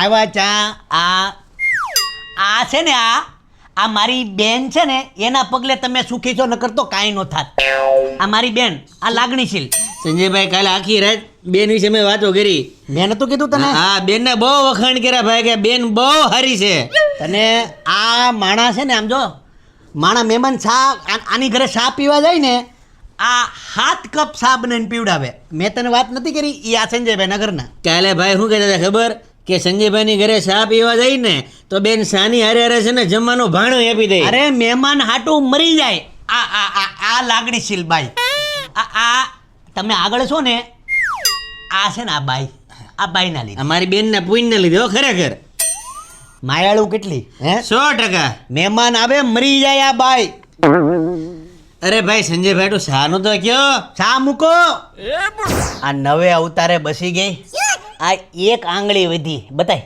આવ્યા ચા આ છે ને આ મારી બેન છે ને એના પગલે તમે સુખી છો, નકર તો કાંઈ નો થાત. આ મારી બેન આ લાગણીશીલ. સંજયભાઈ કાલે આખી રાત બેન વિશે મેં વાતો કરી. મેં નતું કીધું તને? હા, બેનને બહુ વખાણ કર્યા ભાઈ કે બેન બહુ સારી છે. તને આ માણસ છે ને આમ જો માણા મહેમાન ચા આની ઘરે ચા પીવા જાય ને આ 7 કપ ચા બનાવીને પીવડાવે. મેં તને વાત નથી કરી એ આ સંજયભાઈ નગરના. કાલે ભાઈ શું કહેતા હતા ખબર? કે સંજયભાઈની ઘરે ચા પીવા જાય ને તો બેન સાની હારે હારે છે ને જમવાનું ભાણું આપી દે. અરે મહેમાન હાટું મરી જાય. આ લાગણીશીલ બાઈ. આ તમે આગળ છો ને આ છે ને આ બાઈ ના લીધે. અમારી બેનના પુણ્યને લીધે હો ખરેખર. માયાળું કેટલી હે? 100%. મહેમાન આવે મરી જાય આ બાઈ. અરે ભાઈ સંજયભાઈ તો સાનું તો કયો. ચા મૂકો. આ નવે અવતારે બસી ગઈ. આ એક આંગળી વધી બતાય.